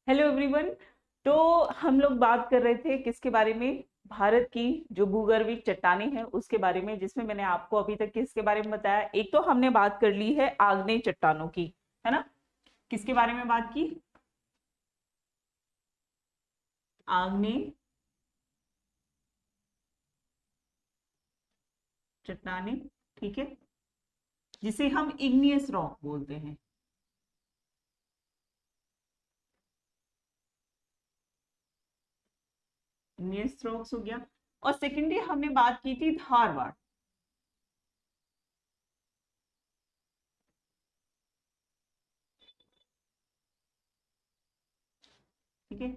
Hello everyone. तो हम लोग बात कर रहे थे किसके बारे में? भारत की जो भूगर्भीय चट्टानें हैं उसके बारे में, जिसमें मैंने आपको अभी तक किसके बारे में बताया। एक तो हमने बात कर ली है आग्नेय चट्टानों की, है ना। किसके बारे में बात की? आग्नेय चट्टानें, ठीक है, जिसे हम इग्नियस रॉक बोलते हैं। इग्नियस रॉक्स हो गया। और सेकेंडली हमने बात की थी धारवाड़, ठीक है।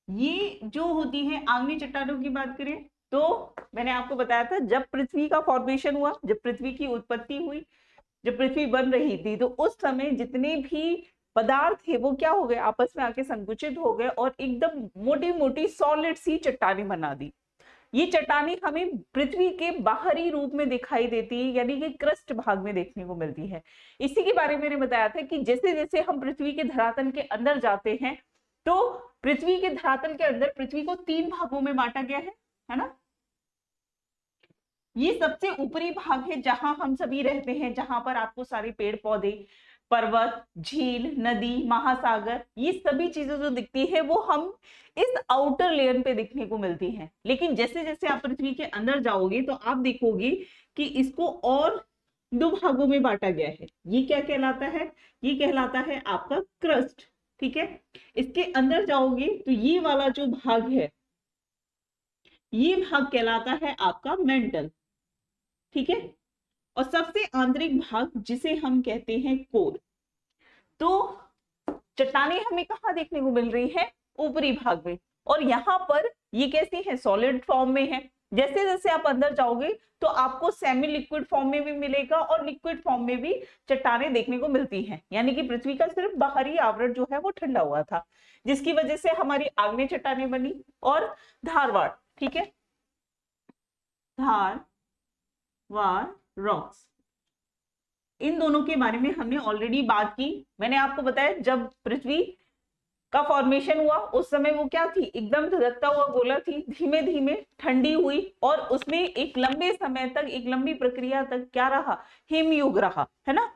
ये जो होती है आग्नेय चट्टानों की बात करें तो मैंने आपको बताया था, जब पृथ्वी का फॉर्मेशन हुआ, जब पृथ्वी की उत्पत्ति हुई, जब पृथ्वी बन रही थी, तो उस समय जितने भी पदार्थ थे वो क्या हो गए, आपस में आके संकुचित हो गए और एकदम मोटी मोटी सॉलिड सी चट्टानें बना दी। ये चट्टानें हमें पृथ्वी के बाहरी रूप में दिखाई देती है, यानी कि क्रस्ट भाग में देखने को मिलती है। इसी के बारे में मैंने बताया था कि जैसे जैसे हम पृथ्वी के धरातल के अंदर जाते हैं, तो पृथ्वी के धरातल के अंदर पृथ्वी को 3 भागों में बांटा गया है ना। ये सबसे ऊपरी भाग है जहां हम सभी रहते हैं, जहां पर आपको सारे पेड़ पौधे, पर्वत, झील, नदी, महासागर, ये सभी चीजें जो दिखती है वो हम इस आउटर लेयर पे देखने को मिलती हैं। लेकिन जैसे जैसे आप पृथ्वी के अंदर जाओगे तो आप देखोगे कि इसको और 2 भागों में बांटा गया है। ये क्या कहलाता है? ये कहलाता है आपका क्रस्ट, ठीक है। इसके अंदर जाओगे तो ये वाला जो भाग है, ये भाग कहलाता है आपका मेंटल, ठीक है। और सबसे आंतरिक भाग जिसे हम कहते हैं कोर। तो चट्टानें हमें कहाँ देखने को मिल रही है? ऊपरी भाग में। और यहाँ पर ये कैसी है? सॉलिड फॉर्म में है। जैसे जैसे आप अंदर जाओगे तो आपको सेमी लिक्विड फॉर्म में भी मिलेगा और लिक्विड फॉर्म में भी चट्टानें देखने को मिलती हैं। यानी कि पृथ्वी का सिर्फ बाहरी आवरण जो है वो ठंडा हुआ था, जिसकी वजह से हमारी आग्नेय चट्टानें बनी। और धारवाड़, ठीक है, धारवाड़ रॉक्स, इन दोनों के बारे में हमने ऑलरेडी बात की। मैंने आपको बताया जब पृथ्वी का फॉर्मेशन हुआ उस समय वो क्या थी? एकदम धधकता हुआ गोला थी, धीमे धीमे ठंडी हुई और उसमें एक लंबे समय तक, एक लंबी प्रक्रिया तक क्या रहा? हिमयुग रहा, है ना।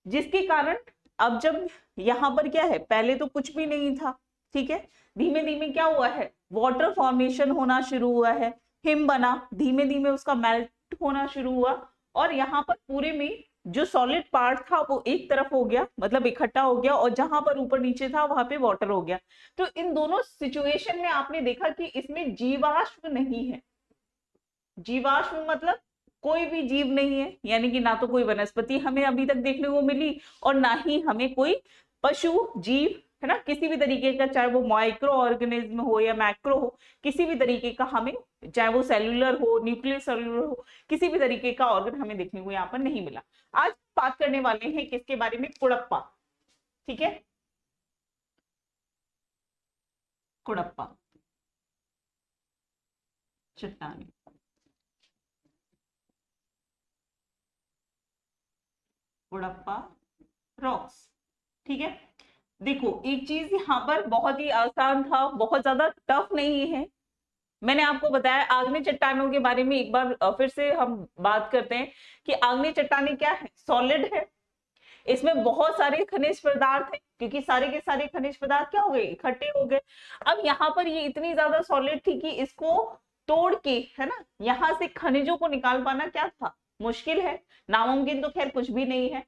जिसके कारण अब जब यहाँ पर क्या है, पहले तो कुछ भी नहीं था, ठीक है। धीमे धीमे क्या हुआ है? वाटर फॉर्मेशन होना शुरू हुआ है, हिम बना, धीमे धीमे उसका मेल्ट होना शुरू हुआ और यहाँ पर पूरे में जो सॉलिड पार्ट था वो एक तरफ हो गया, मतलब इकट्ठा हो गया, और जहां पर ऊपर नीचे था वहां पे वाटर हो गया। तो इन दोनों सिचुएशन में आपने देखा कि इसमें जीवाश्म नहीं है। जीवाश्म मतलब कोई भी जीव नहीं है, यानी कि ना तो कोई वनस्पति हमें अभी तक देखने को मिली और ना ही हमें कोई पशु जीव, है ना, किसी भी तरीके का, चाहे वो माइक्रो ऑर्गेनिज्म हो या मैक्रो हो, किसी भी तरीके का हमें, चाहे वो सेलुलर हो, न्यूक्लियर सेलुलर हो, किसी भी तरीके का ऑर्गन हमें देखने को यहाँ पर नहीं मिला। आज बात करने वाले हैं किसके बारे में? कुड़प्पा, ठीक है, कुड़प्पा चट्टान, कुड़प्पा रॉक्स, ठीक है। देखो एक चीज यहाँ पर बहुत ही आसान था, बहुत ज्यादा टफ नहीं है। मैंने आपको बताया आग्नेय चट्टानों के बारे में, एक बार फिर से हम बात करते हैं कि आग्नेय चट्टानें क्या है? सॉलिड है, इसमें बहुत सारे खनिज पदार्थ हैं, क्योंकि सारे के सारे खनिज पदार्थ क्या हो गए? इकट्ठे हो गए। अब यहाँ पर ये इतनी ज्यादा सॉलिड थी कि इसको तोड़ के, है ना, यहाँ से खनिजों को निकाल पाना क्या था? मुश्किल है। नामुमकिन तो खैर कुछ भी नहीं है,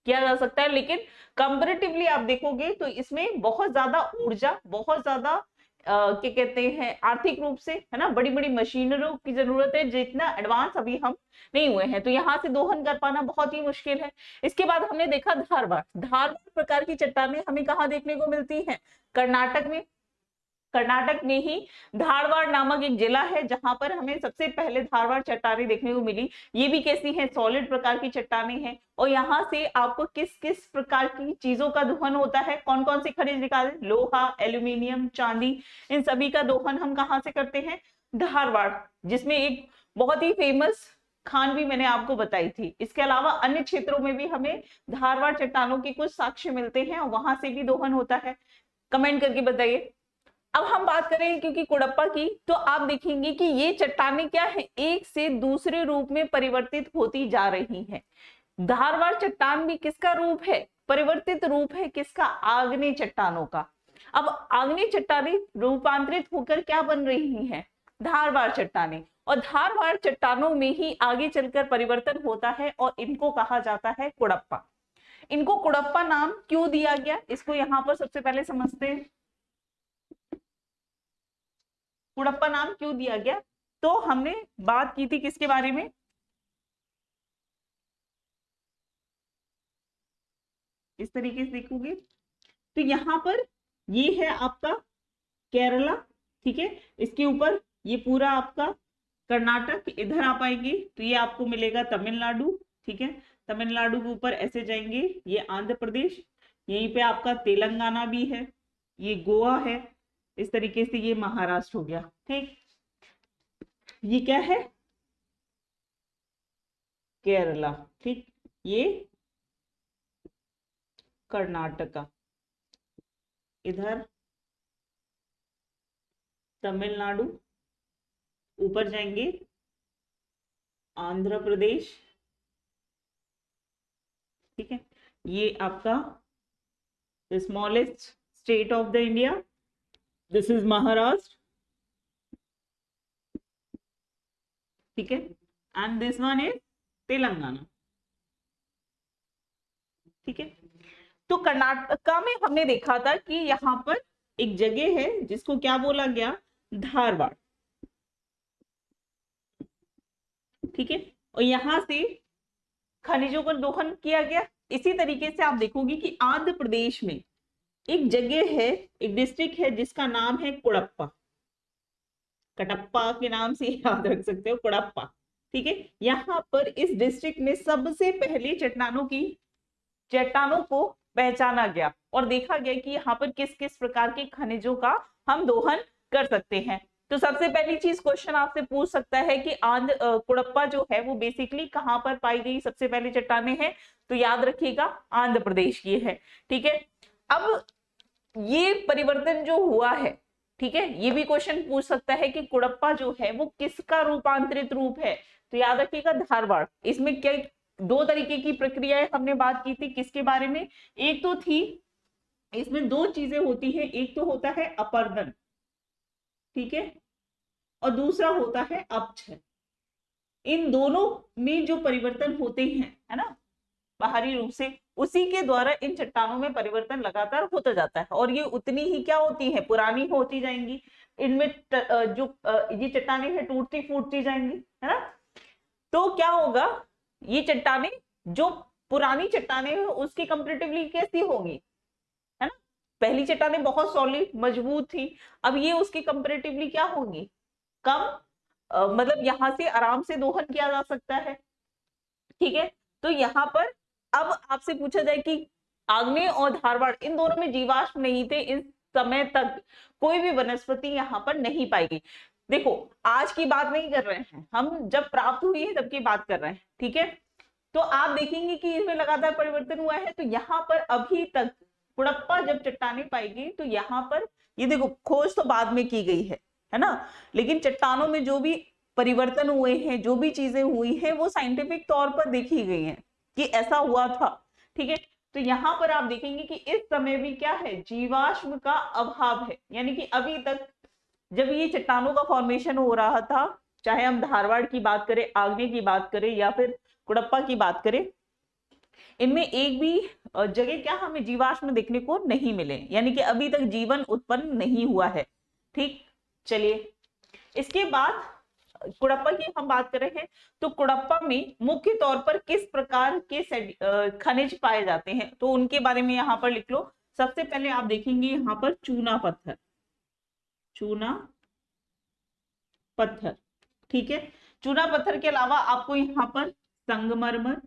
किया जा सकता है, लेकिन कंपैरेटिवली आप देखोगे तो इसमें बहुत ज्यादा ऊर्जा, बहुत ज्यादा क्या कहते हैं, आर्थिक रूप से, है ना, बड़ी बड़ी मशीनरों की जरूरत है, जितना एडवांस अभी हम नहीं हुए हैं, तो यहाँ से दोहन कर पाना बहुत ही मुश्किल है। इसके बाद हमने देखा धारवाड़। धारवाड़ प्रकार की चट्टानें हमें कहाँ देखने को मिलती हैं? कर्नाटक में। कर्नाटक में ही धारवाड़ नामक एक जिला है जहां पर हमें सबसे पहले धारवाड़ चट्टानें देखने को मिली। ये भी कैसी हैं? सॉलिड प्रकार की चट्टानें हैं। और यहाँ से आपको किस किस प्रकार की चीजों का दोहन होता है? कौन कौन से खनिज निकाले? लोहा, एल्यूमिनियम, चांदी, इन सभी का दोहन हम कहाँ से करते हैं? धारवाड़, जिसमें एक बहुत ही फेमस खान भी मैंने आपको बताई थी। इसके अलावा अन्य क्षेत्रों में भी हमें धारवाड़ चट्टानों के कुछ साक्ष्य मिलते हैं और वहां से भी दोहन होता है। कमेंट करके बताइए। अब हम बात करें क्योंकि कुड़प्पा की, तो आप देखेंगे कि ये चट्टानें क्या है, एक से दूसरे रूप में परिवर्तित होती जा रही हैं। धारवाड़ चट्टान भी किसका रूप है, परिवर्तित रूप है, किसका, आग्नेय चट्टानों का। अब आग्नेय चट्टानें रूपांतरित होकर क्या बन रही हैं, धारवाड़ चट्टानें, और धारवाड़ चट्टानों में ही आगे चलकर परिवर्तन होता है और इनको कहा जाता है कुड़प्पा। इनको कुड़प्पा नाम क्यों दिया गया, इसको यहां पर सबसे पहले समझते हैं। कुड़प्पा नाम क्यों दिया गया, तो हमने बात की थी किसके बारे में, इस तरीके से देखोगे तो यहां पर ये है आपका केरला, ठीक है, इसके ऊपर ये पूरा आपका कर्नाटक, इधर आ पाएंगे तो ये आपको मिलेगा तमिलनाडु, ठीक है, तमिलनाडु के ऊपर ऐसे जाएंगे ये आंध्र प्रदेश, यहीं पे आपका तेलंगाना भी है, ये गोवा है, इस तरीके से ये महाराष्ट्र हो गया, ठीक। ये क्या है, केरला, ठीक, ये कर्नाटका, इधर तमिलनाडु, ऊपर जाएंगे आंध्र प्रदेश, ठीक है, ये आपका smallest state of the India, this is Maharashtra, ठीक है, and this one is Telangana, ठीक है। तो कर्नाटका में हमने देखा था कि यहां पर एक जगह है जिसको क्या बोला गया, धारवाड़, ठीक है, और यहां से खनिजों का दोहन किया गया। इसी तरीके से आप देखोगे कि आंध्र प्रदेश में एक जगह है, एक डिस्ट्रिक्ट है जिसका नाम है कुड़प्पा, कटप्पा के नाम से याद रख सकते हो, कुड़प्पा, ठीक है। यहाँ पर इस डिस्ट्रिक्ट में सबसे पहले चट्टानों को पहचाना गया और देखा गया कि यहाँ पर किस किस प्रकार के खनिजों का हम दोहन कर सकते हैं। तो सबसे पहली चीज क्वेश्चन आपसे पूछ सकता है कि कुड़प्पा जो है वो बेसिकली कहाँ पर पाई गई सबसे पहले चट्टानें हैं, तो याद रखिएगा आंध्र प्रदेश की है, ठीक है। अब ये परिवर्तन जो हुआ है, ठीक है, ये भी क्वेश्चन पूछ सकता है कि कुड़प्पा जो है वो किसका रूपांतरित रूप है, तो याद रखिएगा धारवाड़। इसमें क्या दो तरीके की प्रक्रियाएं हमने बात की थी, किसके बारे में, एक तो थी, इसमें दो चीजें होती है, एक तो होता है अपर्दन, ठीक है, और दूसरा होता है अपक्षय। इन दोनों में जो परिवर्तन होते हैं, है ना, बाहरी रूप से, उसी के द्वारा इन चट्टानों में परिवर्तन लगातार होता जाता है और ये उतनी ही क्या होती है, पुरानी होती जाएंगी। इनमें जो ये चट्टानें हैं टूटती फूटती जाएंगी, है ना। तो क्या होगा, ये चट्टानें जो पुरानी चट्टानें हैं उसकी कंपैरेटिवली कैसी होंगी, है ना, पहली चट्टानें बहुत सॉलिड मजबूत थी, अब ये उसकी कंपैरेटिवली क्या होंगी, कम, मतलब यहां से आराम से दोहन किया जा सकता है, ठीक है। तो यहाँ पर अब आपसे पूछा जाए कि आग्नेय और धारवाड़ इन दोनों में जीवाश्म नहीं थे, इस समय तक कोई भी वनस्पति यहाँ पर नहीं पाई गई। देखो आज की बात नहीं कर रहे हैं हम, जब प्राप्त हुई है तब की बात कर रहे हैं, ठीक है। तो आप देखेंगे कि इसमें लगातार परिवर्तन हुआ है। तो यहाँ पर अभी तक कुड़प्पा जब चट्टानें पाई गई तो यहाँ पर ये देखो, खोज तो बाद में की गई है ना, लेकिन चट्टानों में जो भी परिवर्तन हुए हैं, जो भी चीजें हुई हैं, वो साइंटिफिक तौर पर देखी गई हैं कि ऐसा हुआ था, ठीक है। तो यहाँ पर आप देखेंगे कि इस समय भी क्या है, जीवाश्म का अभाव है, यानी कि अभी तक जब ये चट्टानों का फॉर्मेशन हो रहा था, चाहे हम धारवाड़ की बात करें, आग्नेय की बात करें या फिर कुड़प्पा की बात करें, इनमें एक भी जगह क्या हमें जीवाश्म देखने को नहीं मिले, यानी कि अभी तक जीवन उत्पन्न नहीं हुआ है, ठीक। चलिए इसके बाद कुड़प्पा की हम बात कर रहे हैं, तो कुड़प्पा में मुख्य तौर पर किस प्रकार के खनिज पाए जाते हैं, तो उनके बारे में यहाँ पर लिख लो। सबसे पहले आप देखेंगे यहाँ पर चूना पत्थर, चूना पत्थर, ठीक है। चूना पत्थर के अलावा आपको यहाँ पर संगमरमर,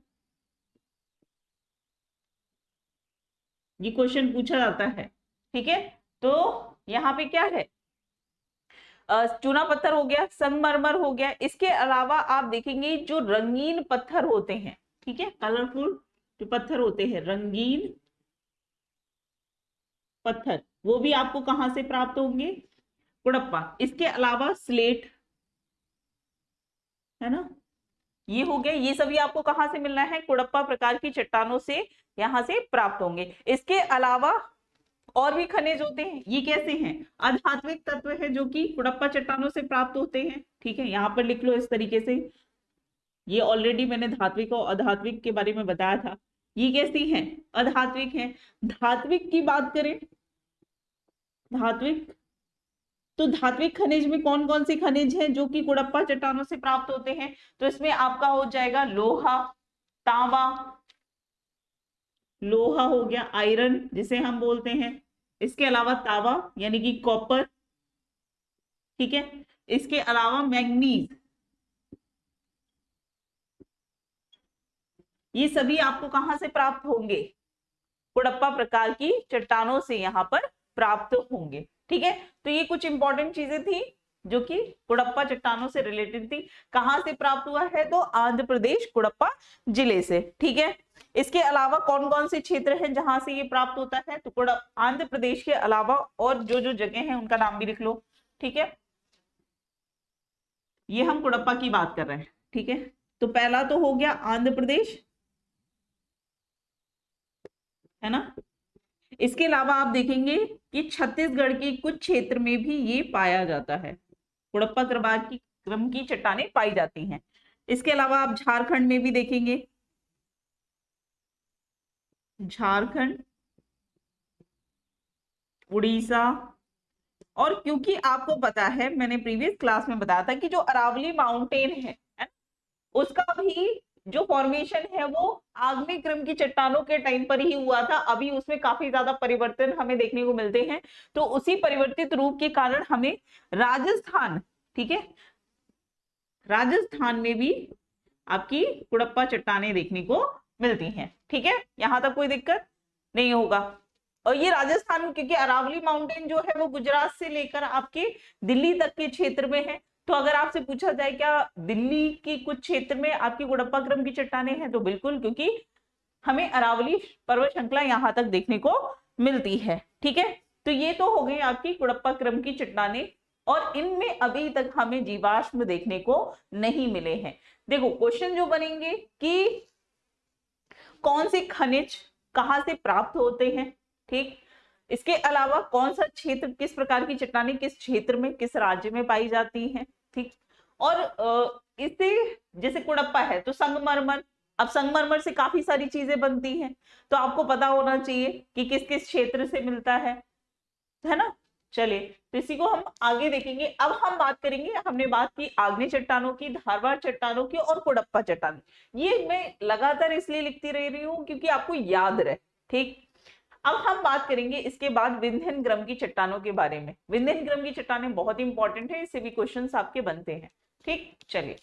ये क्वेश्चन पूछा जाता है, ठीक है। तो यहाँ पे क्या है, चूना पत्थर हो गया, संगमरमर हो गया, इसके अलावा आप देखेंगे जो रंगीन पत्थर होते हैं, ठीक है, कलरफुल जो पत्थर होते हैं, रंगीन पत्थर, वो भी आपको कहां से प्राप्त होंगे? कुड़प्पा। इसके अलावा स्लेट, है ना, ये हो गया। ये सभी आपको कहां से मिलना है? कुड़प्पा प्रकार की चट्टानों से यहां से प्राप्त होंगे। इसके अलावा और भी खनिज होते हैं। ये कैसे हैं? अधात्विक तत्व है जो कि कुड़प्पा चट्टानों से प्राप्त होते हैं। ठीक है, यहां पर लिख लो इस तरीके से। ये ऑलरेडी मैंने धात्विक और अधात्विक के बारे में बताया था। ये कैसी हैं? अधात्विक हैं। धात्विक की बात करें, धात्विक, तो धात्विक खनिज में कौन कौन से खनिज हैं जो कि कुड़प्पा चट्टानों से प्राप्त होते हैं? तो इसमें आपका हो जाएगा लोहा, तांबा, लोहा हो गया, आयरन जिसे हम बोलते हैं। इसके अलावा तांबा यानी कि कॉपर, ठीक है। इसके अलावा मैंगनीज, ये सभी आपको कहां से प्राप्त होंगे? कुड़प्पा प्रकार की चट्टानों से यहाँ पर प्राप्त होंगे। ठीक है, तो ये कुछ इंपॉर्टेंट चीजें थी जो कि कुड़प्पा चट्टानों से रिलेटेड थी। कहां से प्राप्त हुआ है? तो आंध्र प्रदेश कुड़प्पा जिले से। ठीक है, इसके अलावा कौन कौन से क्षेत्र हैं जहां से ये प्राप्त होता है? तो आंध्र प्रदेश के अलावा और जो जो जगह है उनका नाम भी लिख लो। ठीक है, ये हम कुड़प्पा की बात कर रहे हैं। ठीक है, तो पहला तो हो गया आंध्र प्रदेश, है ना। इसके अलावा आप देखेंगे कि छत्तीसगढ़ के कुछ क्षेत्र में भी ये पाया जाता है, कुड़प्पा क्रम की चट्टानें पाई जाती हैं। इसके अलावा आप झारखंड में भी देखेंगे, झारखंड, उड़ीसा, और क्योंकि आपको पता है, मैंने प्रीवियस क्लास में बताया था कि जो अरावली माउंटेन है, उसका भी जो फॉर्मेशन है वो आग्नेय क्रम की चट्टानों के टाइम पर ही हुआ था। अभी उसमें काफी ज्यादा परिवर्तन हमें देखने को मिलते हैं। तो उसी परिवर्तित रूप के कारण हमें राजस्थान, ठीक है, राजस्थान में भी आपकी कुड़प्पा चट्टानें देखने को मिलती हैं। ठीक है, यहां तक कोई दिक्कत नहीं होगा। और ये राजस्थान, क्योंकि अरावली माउंटेन जो है वो गुजरात से लेकर आपके दिल्ली तक के क्षेत्र में है। तो अगर आपसे पूछा जाए क्या दिल्ली की कुछ क्षेत्र में आपकी कुड़प्पा क्रम की चट्टानें हैं, तो बिल्कुल, क्योंकि हमें अरावली पर्वत श्रृंखला यहां तक देखने को मिलती है। ठीक है, तो ये तो हो गई आपकी कुड़प्पा क्रम की चट्टानें, और इनमें अभी तक हमें जीवाश्म देखने को नहीं मिले हैं। देखो क्वेश्चन जो बनेंगे कि कौन से खनिज कहां से प्राप्त होते हैं, ठीक, इसके अलावा कौन सा क्षेत्र, किस प्रकार की चट्टानें किस क्षेत्र में, किस राज्य में पाई जाती हैं, ठीक। और इससे, जैसे कुड़प्पा है तो संगमरमर, अब संगमरमर से काफी सारी चीजें बनती हैं, तो आपको पता होना चाहिए कि किस किस क्षेत्र से मिलता है ना। चलिए, तो इसी को हम आगे देखेंगे। अब हम बात करेंगे, हमने बात की आग्नेय चट्टानों की, धारवाड़ चट्टानों की और कुड़प्पा चट्टान। ये मैं लगातार इसलिए लिखती रह रही हूँ क्योंकि आपको याद रहे। ठीक, अब हम बात करेंगे इसके बाद विंध्यन क्रम की चट्टानों के बारे में। विंध्यन क्रम की चट्टानें बहुत इंपॉर्टेंट है, इससे भी क्वेश्चंस आपके बनते हैं। ठीक, चलिए।